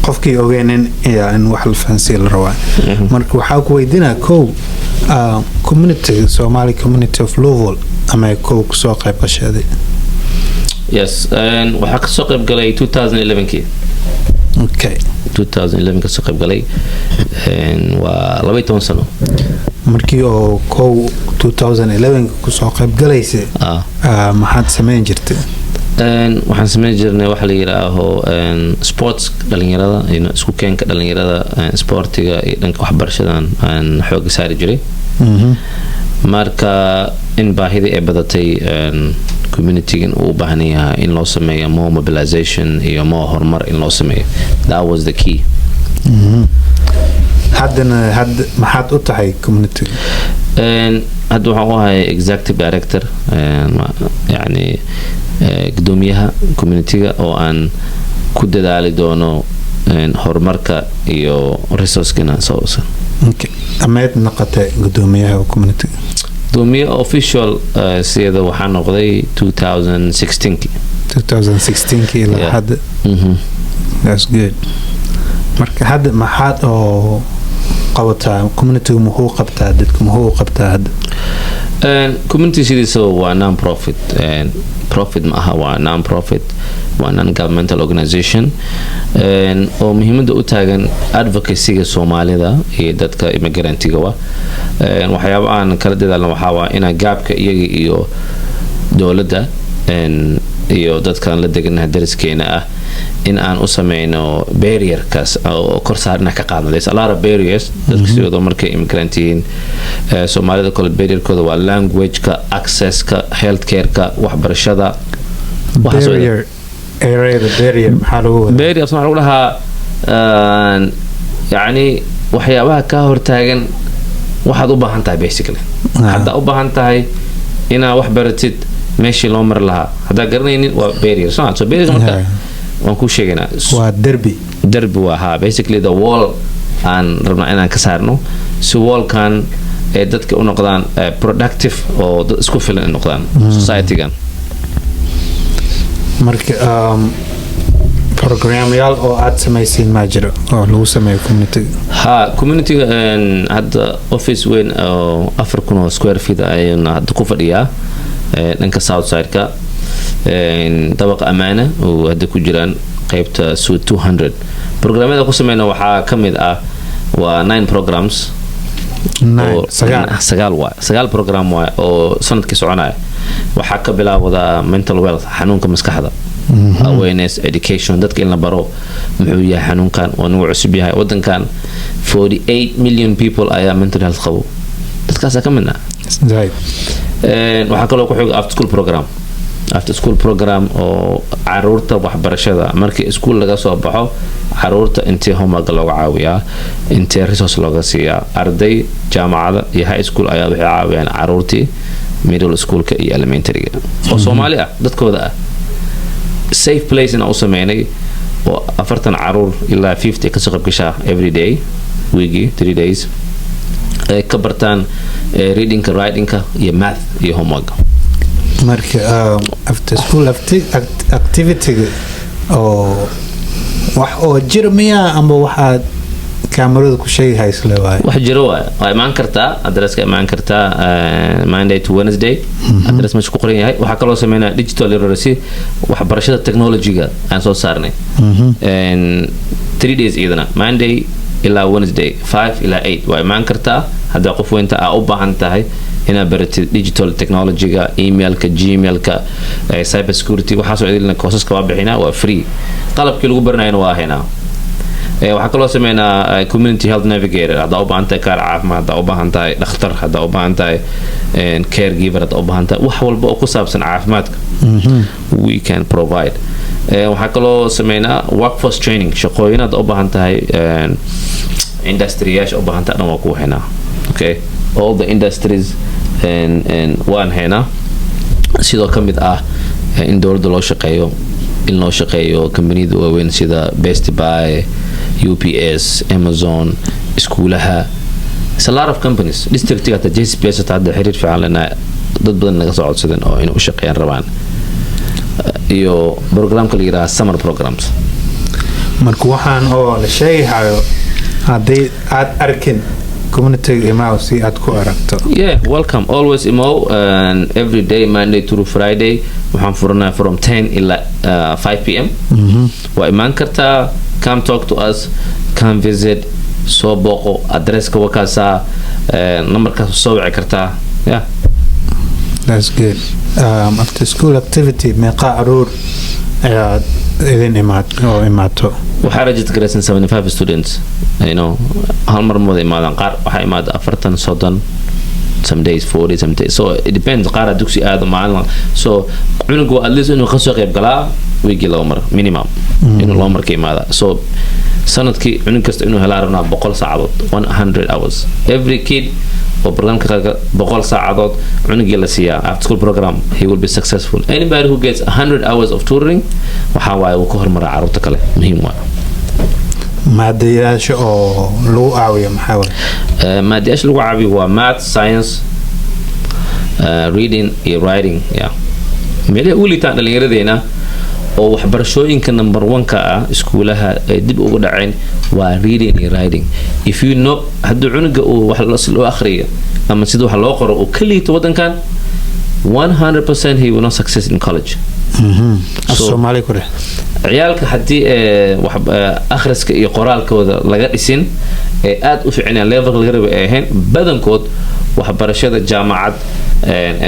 qofkii ogeenin in wax la fahansiiyo la rabaa marka waxaa ku weydiinaa kow community Somali community of Louisville ama kow kusoo qayb qashaday yes waxaa kasoo qayb galay 2011 okay 2011 kasoo qayb galay waa 12 sano markii oo kow 2011 kusoo qayb galaysay maxaad sameyn jirtay waxaan sameyn jirnay waxa la yiraahdo sports dhalinyarada isku keenka dhalinyarada sportiga iyo dhanka waxbarashadan aan xoog saari jiray marka in baahida ay badatay community-gan uu baahan yahay in loo sameeyo more mobilization iyo more horumar in loo sameeyo that was the key hadda maxaad u tahay community hadda waxaan u ahay executive director yani gudoomiyaha community-ga oo aan ku dadaali doono horumarka iyo resource-gana soosan okay ameed noqotay gudoomiyaha community-ga gudoomiye official sida waxaa noqday 2016 ilaa hadda that's good marka hadda maxaad oo qabataa community muxuu qabtaa dadku muxuu qabtaa hadda community sidiisa waa non-profit profit ma aha waa non-profit waa non-governmental organization oo muhiimada u taagan advocacy-ga Soomaalida iyo dadka immigrant-iga waxyaabo aan kala dadaalno waxaa waa in gaabka iyaga iyo dawladda iyo dadkan la deganahay dariskeena ah in aan u sameeyno barrier-kaas oo kor saarna ka qaadno there's a lot of barriers dadka sidoo markay immigrant-yihiin Soomaalida kale barrier-kooda waa language-ka access-ka healthcare-ka waxbarashada barrier maxaa lagu wadaa barrier waxaa lagu dhahaa yani waxyaabaha ka hortaagan waxaad u baahan tahay basically hadda u baahan tahay inaad wax baratid meeshii loo mar lahaa haddaa garanaynin waa barrier so barrier marka waan ku sheegaynaa waa derbi waa ha basically the wall aan rabnaa inaan ka saarno si wallkan ee dadka u noqdaan productive oo dad isku filan in noqdaan society-gan marka programyaal oo aad samaysiin ma jiro oo lagu sameeyo community-ga hadda office weyn oo 4,000 square feet ayayna hadda ku fadhiyaa dhanka south side-ka dabaqa amaana oo hadda ku jiraan qaybta suite 200 programyada ku sameeyna waxaa ka mid ah waa 9 programs sagaal program oo sanadkii soconaya waxaa ka bilaawada mental wealth xanuunka maskaxda awareness education dadka in la baro muxuu yahay xanuunkan oo nagu cusub yahay wadankan 48 million people ayaa mental health qabo dadkaas ka midna waxaa kaloo ku xig after school program oo caruurta waxbarashada markii iskuul laga soo baxo caruurta intii homework looga caawiyaa intii resource looga siiyaa arday jaamacada iyo high school ayaa waxay caawiyaan caruurtii middle schoolka iyo elementary-ga oo Soomaali ah dadkooda ah safe place in u sameeynay oo 40 caruur ilaa 50 ka soo qayb gashaa every day weekly 3 days ay ka bartaan reading writing iyo math iyo homework marka after school activity oo wax oo jirmiya ama waxa kaamirada ku sheegay isla waay wax jiro waa imaan kartaa address-ka imaan kartaa Monday to Wednesday address ma ku qoran yahay waxa kaloo sameynaa digital literacy waxbarashada technology-ga aan soo saarnay 3 days idana Monday ilaa Wednesday 5 ilaa 8 waa imaan kartaa hadda qof weynta u baahan tahay ina baratid digital technology-ga email-ka gmail-ka cyber security waxa soo idilna courses-ka waa bixinaa waa free qalabkii lagu baranayna waa haynaa waxaa kaloo sameynaa community health navigator hadda u baahan tahay kaar caafimaad hadda u baahan tahay dhakhtar hadda u baahan tahay caregiver hadda u baahan tahay wax walba oo ku saabsan caafimaadka we can provide waxaa kaloo sameynaa workforce training shaqooyin hadda u baahan tahay industry-yaasha u baahan tahay dhan waa ku haynaa okay all the industries and waan haynaa sidoo ka mid ah in dowladda loo shaqeeyo in loo shaqeeyo kambaniyada waaweyn sida Best Buy UPS Amazon iskuulaha it's a lot of companies district-ga JCPS hadda xiriir fiican lana dad badan naga soo codsadeen oo inay u shaqeeyaan rabaan iyo programka la yiraahdo summer programs marka waxaan oo la sheegahayo haddii aad arkin community imaw si aad ku aragto. Yeah, welcome. Always imo every day, Monday through Friday. waxaan furanaa from 10 ila 5 p.m. waa imaan kartaa. Come talk to us. Come visit. soo booqo. Adresska wakaasaa. Numberkaas soo wici kartaa. Yeah. That's good. After school activity meeqa caruur ayaad idin imaato? waxaa register garaysan 75 students. You know, hal mar mooda imaadaan. qaar waxaa imaada 40 soddon, some days 40, some days. So it depends. qaar dugsi aad maalin. So cunugu at least inuu ka soo qayb galaa weekii laba mar minimum. inuu laba mar ka imaada. So sanadkii cunug kasta inuu helaa rabnaa 100 saacadood, 100 hours. Every kid oo barnaamijka 100 saacadood cunugii la siiyaa after school program, he will be successful. Anybody who gets 100 hours of tutoring waxa waaye uu ka hormaraa carruurta kale. muhiim waa maadayaasha oo lagu caawiyo maxaa waaye? maadayaasha lagu caawiyo waa math, science, reading iyo writing. Yeah. meelaha ugu liitaan dhallinyaradeenna oo waxbarashooyinka number 1 ka ah iskuulaha ay dib ugu dhaceen waa reading iyo writing. If you know hadduu cunuga uu wax loo akhriyo ama sida wax loo qoro uu ka liito wadankan 100% he will not success in college. Soomaali ku leh ciyaalka haddii wax akhriska iyo qoraalkooda laga dhisin ee aad u fiicnaa level laga rabo ay ahayn badankood waxbarashada jaamacad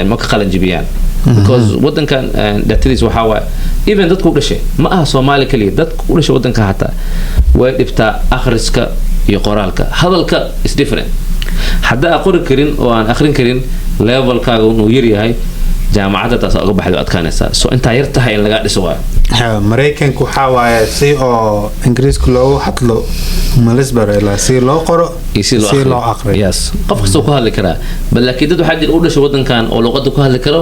ma ka qalin jibiyaan. Because wadankan datadiis waxaa waaye even dadku u dhashay ma aha Soomaali kaliya, dadku u dhashay wadanka hataa way dhibtaa akhriska iyo qoraalka. hadalka is different. haddaa qori karin oo aan akhrin karin levelkaaga inuu yar yahay jaamacadda taas uga baxdo adkaanaysaa. So intaa yar tahay in laga dhiso waa Mareykanku waxaa waaye si oo Ingiriiska loogu hadlo malisbar ilaa si loo qoro si loo akhriyo. Yes, qof kasta ku hadli karaa. laakiin dad waxaa jira u dhashay wadankan oo luqadda ku hadli karo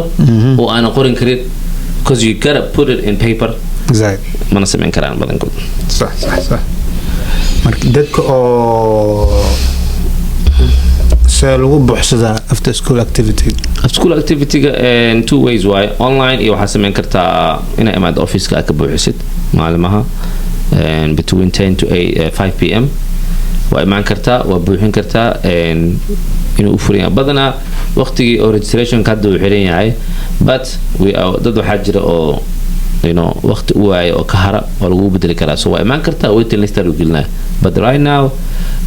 oo aan qorin karin because you gotta put it in paper. Exactly. mana samayn karaan badankood. Sax. marka dadka oo lagu buuxsadaa after school activity in 2 ways waaye. online iyo waxaa samayn kartaa inaa imaad officeka aad ka buuxisid maalimaha between 10 to 5 p.m. waa imaan kartaa, waa buuxin kartaa inuu u furan yahay. badanaa waqtigii oo registrationka hadda uu xiran yahay but dad waxaa jira oo waqti u waaya oo ka hara oo lagu bedeli karaa. so waa imaan kartaa waiting list u gelinaa. but right now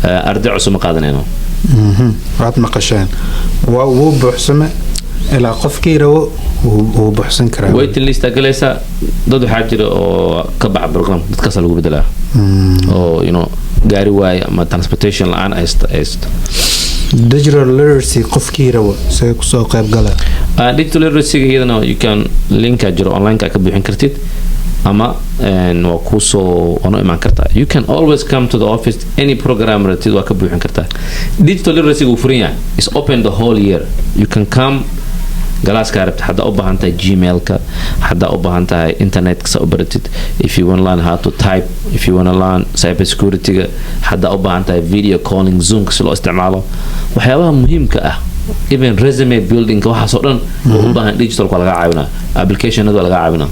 arday cusub ma qaadanayno. waad maqasheen wuu buuxsame ilaa qofkii rabo wuu buuxsan karaa. waiting list galaysa dad waxaa jira oo ka baxa program dadkaas lagu bedelaa oo gaari waaya ama transportation la-aan haysta. digital literacy qofkii rabo say kusoo qayb gala. digital literacy iyadana you can linka jiro online ka buuxin kartid ama waa kusoo ono imaan kartaa. you can always come to the office any program ratid waa ka buuxin kartaa. digital literacy uu furan yahay is open the whole year. you can come galaaska rabta haddaa u baahan tahay gmailka, haddaa u baahan tahay internetka sa u baratid, if you want to learn how to type, if you want to learn cyber security-ga, haddaa u baahan tahay video calling, zoomka si loo isticmaalo. waxyaabaha muhiimka ah even resume buildingka waxaasoo dhan oo u baahan digitalka laga caawinaa, applicationada laga caawinaa.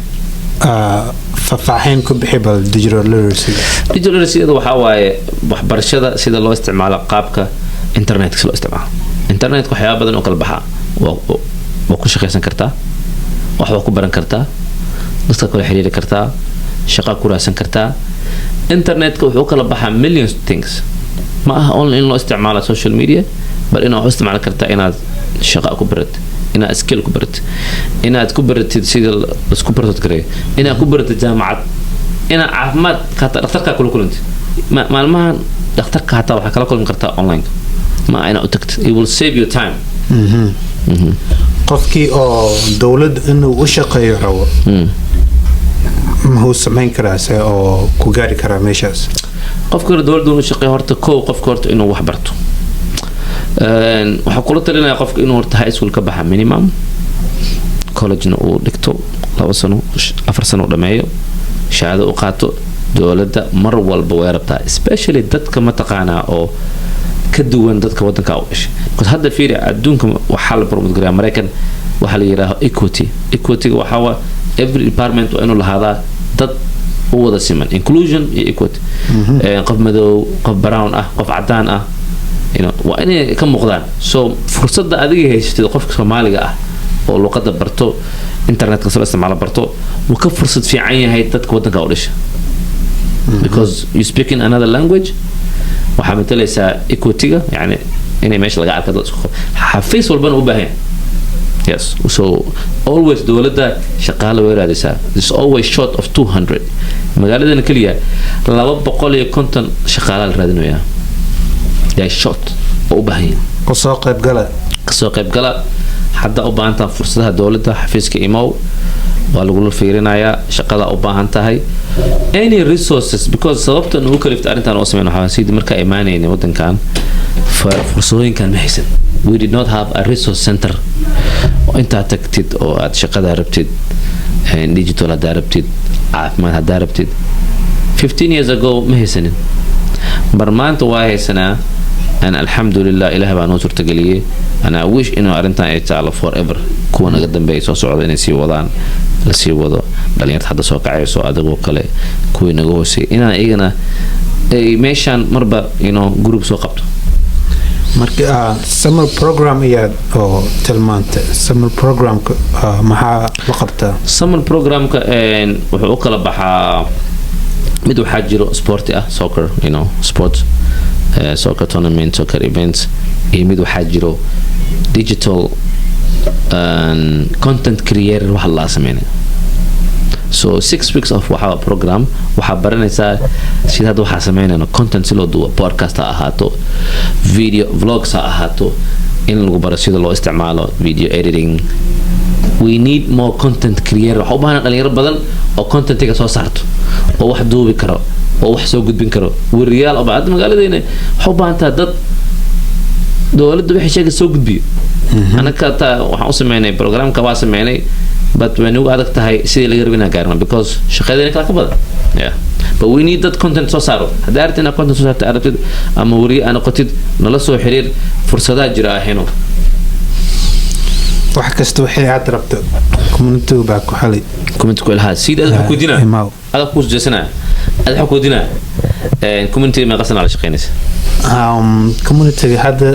faahfaahin ku bixi bal digital literacy. digital literacy waxaa waaye waxbarashada sida loo isticmaalo qaabka internetka si loo isticmaalo. internetka waxyaaba badan oo kala baxaa. waa ku shaqaysan kartaa, wax waa ku baran kartaa, dadka kala xiriiri kartaa, shaqo ku raadsan kartaa. internetka wuxuu kala baxaa millions things. ma aha only in loo isticmaalo social media bal inaad u isticmaali kartaa inaad shaqo ku baratid, inaad skill ku baratid, inaad ku baratid sida isku bartod gareeyo, inaad ku baratid jaamacad, inaad caafimaad qaata dhakhtarka kula kulantid. maalmahan dhakhtarka hataa waxaa kala kulmi kartaa online ma inaad u tagtid. it will save your time. qofkii oo dawlad inuu u shaqeeyo rabo muxuu samayn karaa se oo ku gaari karaa meeshaas? qofka dawladda inuu shaqeeyo horta qofka horta inuu wax barto. waxaa kula talinaya qofka inuu horta high school ka baxa minimum, collegena uu dhigto 2 sano 4 sano dhameeyo, shahaado u qaato. dawladda mar walba way rabtaa especially dadka mataqaanaa oo ka duwan dadka wadanka u dhashay. because hadda fiiri adduunka waxaa la promote gareeyaa Mareykan waxaa la yiraahdo equity. equity waxa waa every department waa inuu lahaadaa dad u wada siman inclusion iyo equity qof madow qof brown ah qof cadaan ah waa inay ka muuqdaan so fursadda adiga haysatid qofka Soomaaliga ah oo luqadda barto internetka soo isticmaalo barto wuu ka fursad fiican yahay dadka wadanka u dhashay because you speak in another language waxa matalaysa equity-ga yani inay meesha laga arko dad isku xafiis walbana u baahan yes so always dawladda shaqaale way raadaysaa is always short of 200 magaaladana kaliya 250 shaqaale la raadinayaa they short oo u baahan kasoo qayb gala hadda u baahan tahay fursadaha dawladda xafiiska imow waa lagu fiirinayaa shaqada u baahan tahay any resources because sababta uu kalifta arintan oo sameeyay waxa sidii marka imaanayeen wadankan fursooyinkan ma haysan we did not have a resource center inta tagtid oo aad shaqada rabtid digital aad rabtid caafimaad aad rabtid 15 years ago ma haysanin barmaanta waa haysanaa أنا الحمد لله إله بانو ترتقليه أنا wish إنه أرنتان إيتالو forever كون أقدم بيسو سعودين يسي وضان لسي وضو دالين يتحدث وقعي سو أدقو قلي كوي نغوسي إنا إيغنا ميشان مربا جروب سو قبطو summer program إياد أو تلمانت summer program محا وقبتا summer program وحوكلا بحا مدو حاجرو سبورتي soccer sports soccer tournament soccer events mid waxaa jiro digital content creator waxa la sameeyay so 6 weeks of waxa program waxa baranaysaa sida hadda waxa sameeynayno content si loo duubo podcast ha ahaato video vlogs ha ahaato in lagu baro sida loo isticmaalo video editing we need more content creator waxa u baahan dhalinyaro badan oo content-ka soo saarto oo wax duubi karo oo wax soo gudbin karo wariyaal oo baad magaaladeena waxa u baahan tahay dad dawladda wixii sheega soo gudbiyo anaka waxaan u sameeynay programka waa sameeynay but when you adag tahay sidii laga rabina gaarna because shaqadeena kala ka badan but we need that content soo saaro haddii aragtina content soo saarta aragtid ama wariye aan qotid nala soo xiriir fursadaha jira ahayno wax kasta waxay aad rabto community baa ku xalay community ku ilaha sida aad ku dina aad ku jeesana aad ku dina community ma qasana la shaqeynaysa community hada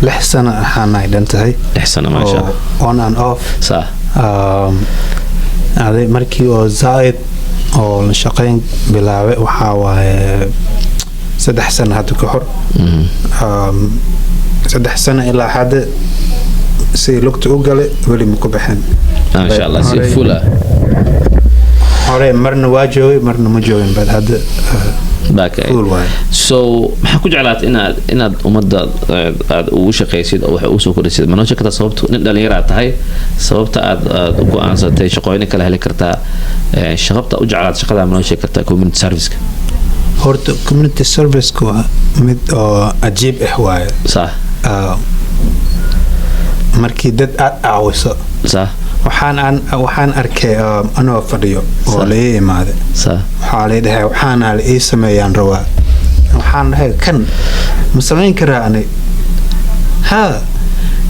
لحسن أحنا إدنتهاي لحسن ما شاء الله on and off صح هذا مركي وزايد أو الشقين بلاوي وحاوى 6 سنة هذا كحر 6 سنة إلى حد سي لقت أوجله ولي مكبحين ما شاء الله سي فولا هراي مرن واجوي مرن مجوين بعد هذا باكي so maxaa ku jeclaat inaad umada aad ugu shaqeysid oo wax u soo kordhisid ma noo sheegta sababta in dhalinyaro aad tahay sababta aad u go'aansatay shaqooyin kala heli kartaa shaqada u jeclaat shaqada ma noo sheeg kartaa community service horta community service ko mid oo ajiib waay صح markii dad aad caawiso صح waxaan arkay anoo fadhiyo oo la iimaade waxaa la dhahay waxaana la ii sameeyaan rabaa waxaan dhahay kan ma samayn karaa ani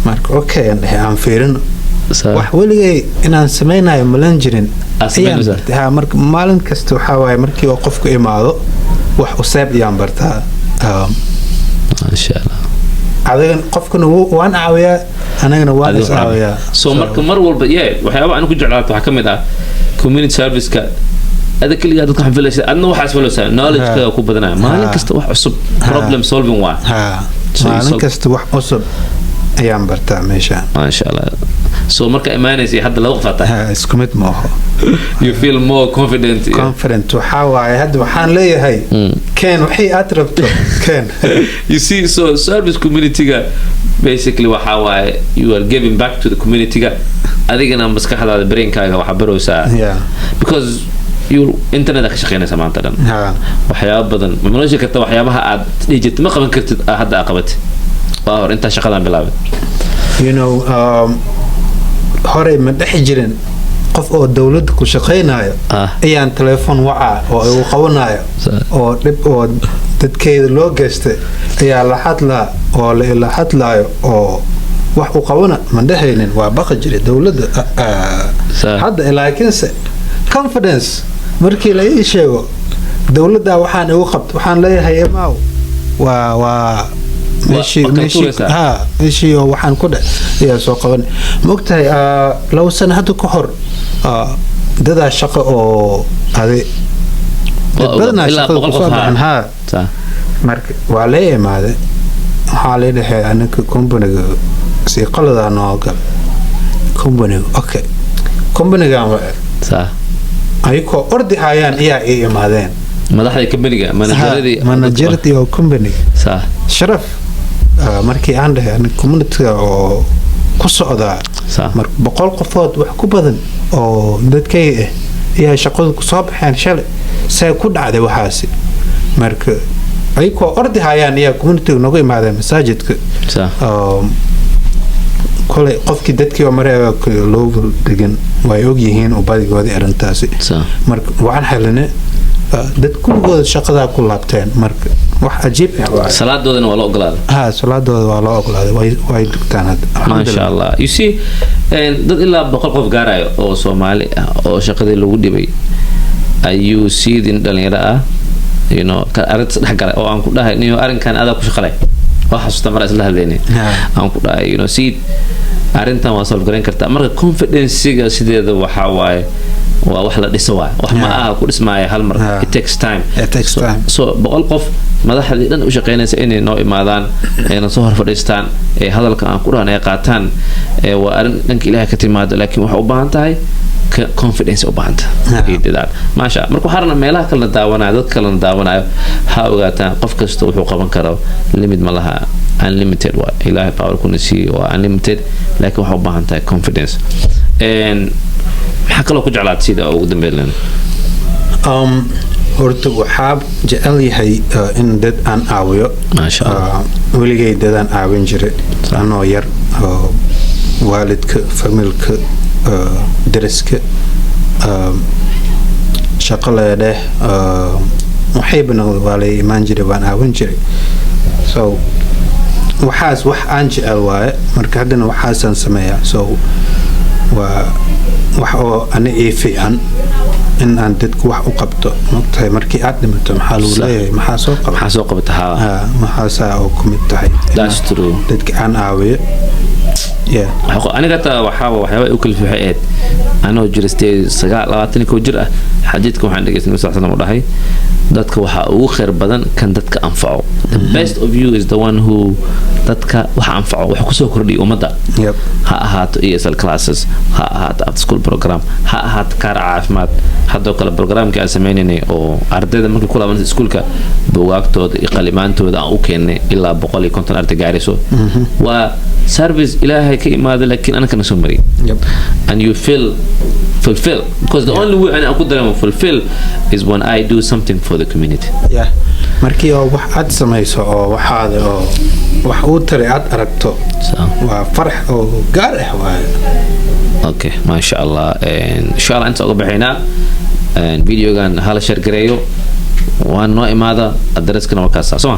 marka okay aan dhahay aan fiirino wax weligay inaan samaynayo malan jirin marka maalin kasta waxaa waaye markii oo qofku imaado wax u seeb iyaan bartaa insha Allah adigan qofkuna waan caawiyaa anagana waan is caawiyaa so marka mar walba waxyaabo aan ku jeclaato waxa kamid ah community service-ka ada kaliya dadka xafilaysa adna waxa isfaloosa knowledge-ka ku badanaa maalin kasta wax cusub problem solving waa maalin kasta wax cusub ayaan bartaa meesha ma sha Allah so marka imaanaysi hadda lagu qafatay isku mid ma aha you feel more confident waxa waaye hadda waxaan leeyahay keen wixii aad rabto keen you see so service community-ga basically waxa waaye you are giving back to the community-ga adigana maskaxdaada brainkaaga waxa baraysaa because you internet ka shaqeynaysa maanta dhan waxyaabo badan ma noo sheegta waxyaabaha aad dhijit ma qaban kartid hadda aqabat waa hor inta shaqadan bilaabay you know hore ma dhex jirin qof oo dawladda ku shaqeynayo ayaan telefoon waca oo uu qabanayo oo dib oo dadkeeda loo geystay ayaa la hadlaa oo la hadlaayo oo wax uu qabana ma dhexaynin waa baqa jiray dawladda hadda laakiinse confidence markii la ii sheego dowladda waxaan igu qabto waxaan leeyahay emaaw waa meeshii oo waxaan ku dhe ayaa soo qaban mogtahay 2 sano hadda ka hor dadaa shaqo oo ade badnaa shaqada kusoo baxan marka waa la imaade waxaa la dhahay anaka companiga si qaladaa noo gal companiga okay companigan ayagoo ordi hayaan ayaa ii imaadeen madaxda companiga manageradii oo companiga sharaf markii aan dhahay communityga oo ku socdaa mar 100 qofood wax ku badan oo dadkay ayaa shaqada ku soo baxeen shalay say ku dhacday waxaasi marka ayagoo ordi hayaan ayaa communityga nooga imaadeen masaajidka kolay qofkii dadkii oo mareega loo degan way og yihiin oo badigoodii arintaasi marka waxaan xalinay dad kulligooda shaqadaa ku laabteen marka wax ajiib ah salaadoodana waa la ogolaaday salaadooda waa la ogolaaday way dugtaan hadda masha Allah you see dad ilaa 100 qof gaarayo oo Soomaali ah oo shaqadii lagu dhibay ayuu siidin dhalinyaro ah you know ka arinta dhex galay oo aan ku dhahay niyo arinkan aad ku shaqalay waxa xasuusta mar isla hadleynay aan ku dhahay you know siid arintan waa solve garan kartaa marka confidence-ga sideeda waxa waaye waa wax la dhiso waa wax ma aha ku dhismaayo hal mar it takes time so 100 qof madaxdii dhan u shaqeynaysa inay noo imaadaan ayna soo hor fadhiistaan ee hadalka aan ku raanay qaataan ee waa arin dhanka Ilaahay ka timaado laakiin waxa u baahan tahay confidence u baahan tahay idaan maasha marka waxaana meelaha kala daawanayo dad kala daawanayo ha ogaataan qof kasta wuxuu qaban karo limit ma laha unlimited waa Ilaahay power ku nasi waa unlimited laakiin waxa u baahan tahay confidence maxaa kaloo ku jeclaad sida ugu dambeeyay horta waxaa jecel yahay in dad aan caawiyo maasha Allah weligay dadaan caawin jiray anoo yar waalidka familka dariska shaqo leedeh waxay banaan waa la imaan jiray waan caawin jiray so waxaas wax aan jecel waaye marka haddana waxaasaan sameeyaa so waa wax oo ana ii fiican in aan dadku wax u qabto mogtahay markii aad dhimato maxaa lagu leeyahay maxaa soo qabtaa maxaasaa oo ku mid tahay that's true dadka aan caawiyo aniga taa waxyaaba u kala fiixeed anoo jiristay 29 jir ah xadiidka waxaan dhageystay sallallahu dhahay dadka waxa ugu khayr badan kan dadka anfaco the best of you is the one who dadka wax anfaco wax ku soo kordhiyo umada ha ahaato ESL classes ha ahaato after school program ha ahaato kaar caafimaad hadoo kale programka aan sameeynay oo ardayda markay ku laaban iskuulka buugaagtooda iyo qalimaantooda aan u keenay ilaa 150 arday gaarayso waa service Ilaahay ka imaado laakiin ana kana soo mari and you feel fulfill because the only way ana ku dareemo fulfill is when I do something for the community markii oo wax aad samayso oo waxaad oo wax uu taray aad aragto waa farx oo gaar ah waaye okay ma sha Allah insha Allah inta uga baxayna videogan hala share gareeyo waan noo imaada adresskana waa kaasa soo